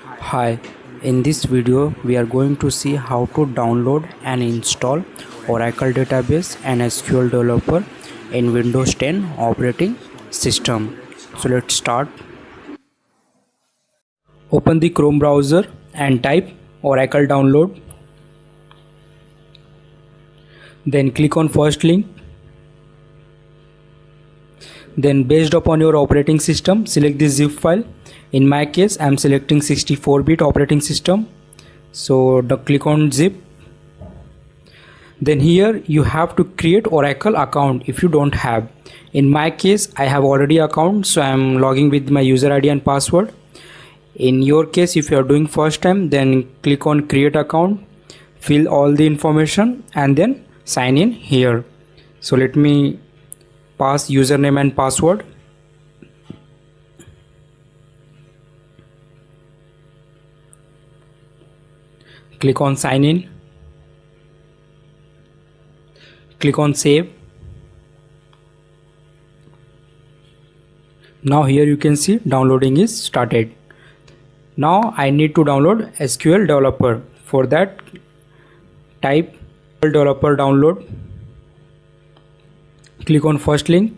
Hi, in this video we are going to see how to download and install Oracle database and SQL developer in Windows 10 operating system. So let's start. Open the Chrome browser and type Oracle download. Then click on first link. Then based upon your operating system, select the zip file. In my case, I am selecting 64-bit operating system. So click on zip. Then here you have to create Oracle account if you don't have. In my case, I have already account, so I am logging with my user ID and password. In your case, if you are doing first time, then click on create account, fill all the information and then sign in here. So let me pass username and password. Click on sign in. Click on save. Now here you can see downloading is started. Now I need to download SQL developer. For that, type developer download. Click on first link.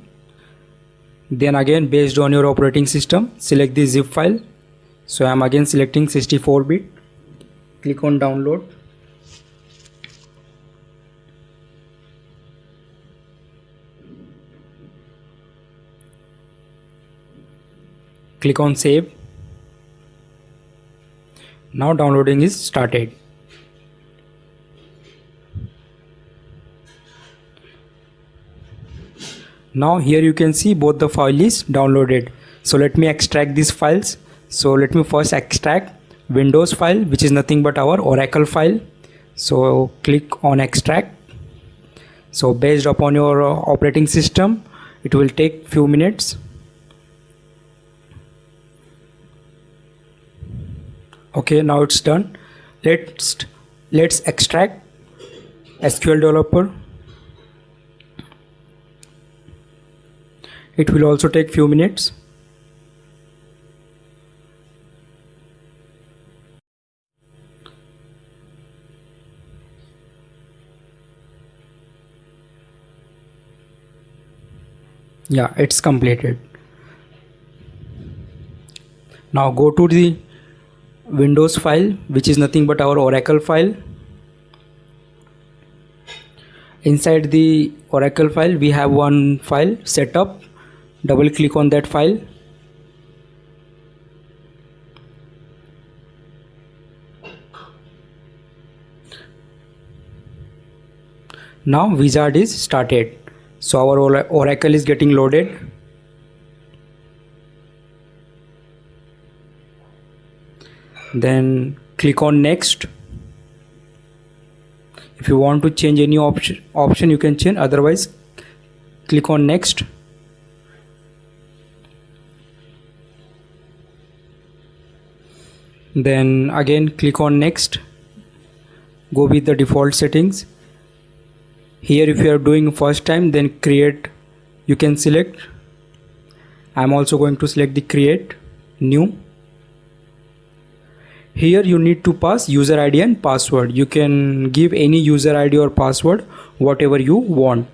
Then again, based on your operating system, select the zip file. So I am again selecting 64-bit. Click on download. Click on save. Now downloading is started. Now here you can see both the file is downloaded. So let me extract these files. So let me first extract Windows file, which is nothing but our Oracle file. So click on extract. So based upon your operating system, it will take few minutes. Okay, now it's done. Let's extract SQL developer. It will also take few minutes. Yeah, it's completed. Now go to the Windows file, which is nothing but our Oracle file. Inside the Oracle file, we have one file setup. Double click on that file. Now wizard is started. So our Oracle is getting loaded. Then click on next. If you want to change any option you can change, otherwise click on next. Then again click on next. Go with the default settings. Here if you are doing first time, then create you can select. I am also going to select the create new. Here you need to pass user ID and password. You can give any user ID or password, whatever you want.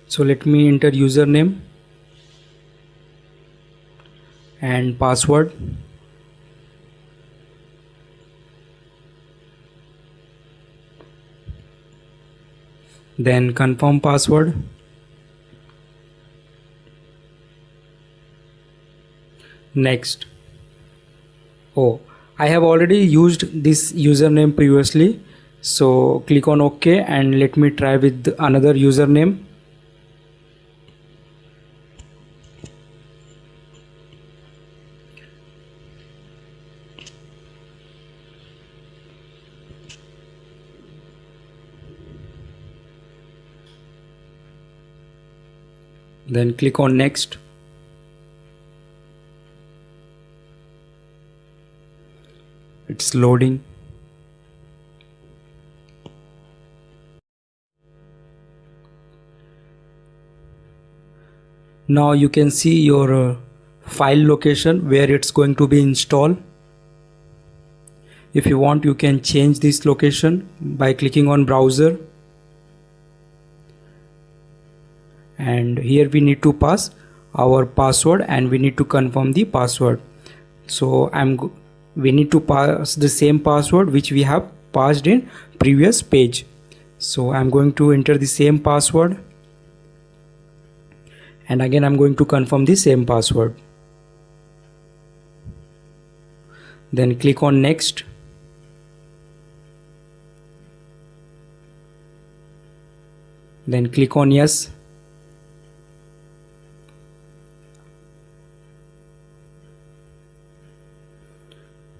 So let me enter username and password. Then confirm password. Next. Oh, I have already used this username previously, so click on OK and let me try with another username. Then click on next. It's loading. Now you can see your file location where it's going to be installed. If you want, you can change this location by clicking on browser, and here we need to pass our password and we need to confirm the password. So we need to pass the same password which we have passed in previous page. So I'm going to enter the same password, and again I'm going to confirm the same password. Then click on next. Then click on yes.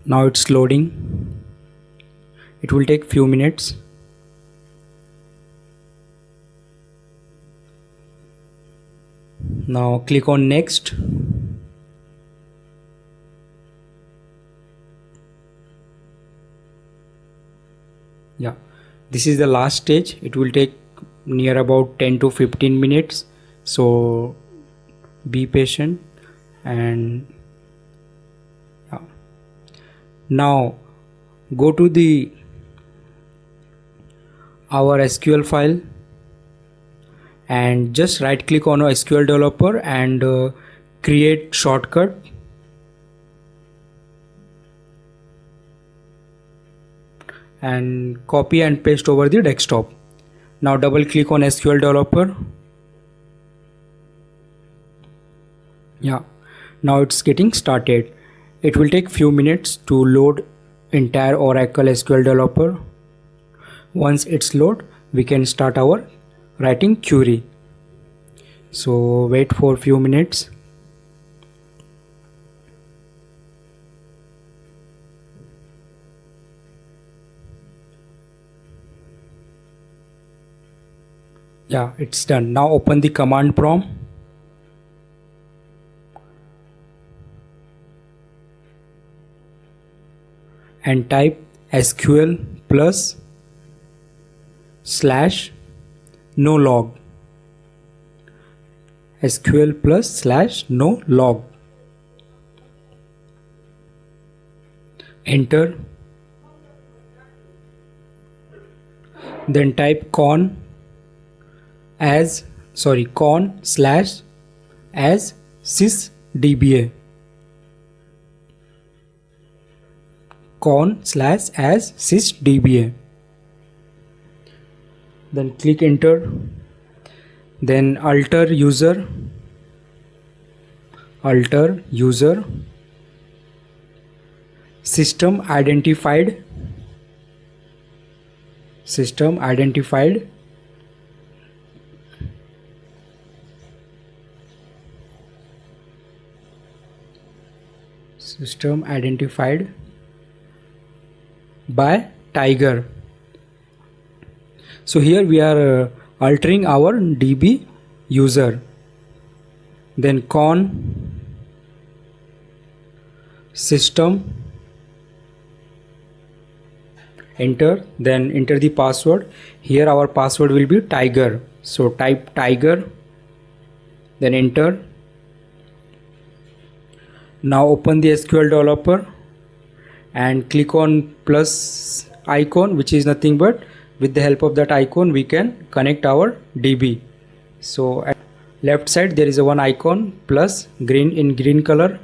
Now it's loading. It will take few minutes. Now click on next. Yeah, this is the last stage. It will take near about 10 to 15 minutes, so be patient. And yeah, now go to our SQL file and just right click on a SQL developer and create shortcut. And copy and paste over the desktop. Now double click on SQL developer. Yeah, now it's getting started. It will take few minutes to load entire Oracle SQL developer. Once it's load, we can start our writing query. So wait for few minutes. Yeah, it's done. Now open the command prompt and type SQL plus / no log. SQL plus / no log. Enter. Then type con / as sysdba. Con / as sysdba. Then click enter. Then alter user system identified by tiger. So here we are altering our DB user. Then con system, enter. Then enter the password. Here our password will be tiger, so type tiger, then enter. Now open the SQL developer and click on plus icon, which is nothing but with the help of that icon we can connect our DB. So at left side there is a one icon plus green in green color.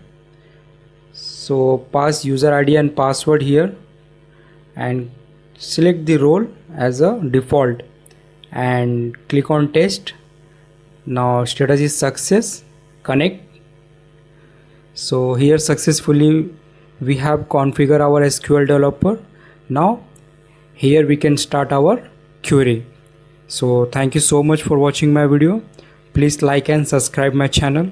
So pass user ID and password here and select the role as a default and click on test. Now status is success, connect. So here successfully we have configured our SQL developer. Now here we can start our query. So thank you so much for watching my video. Please like and subscribe my channel.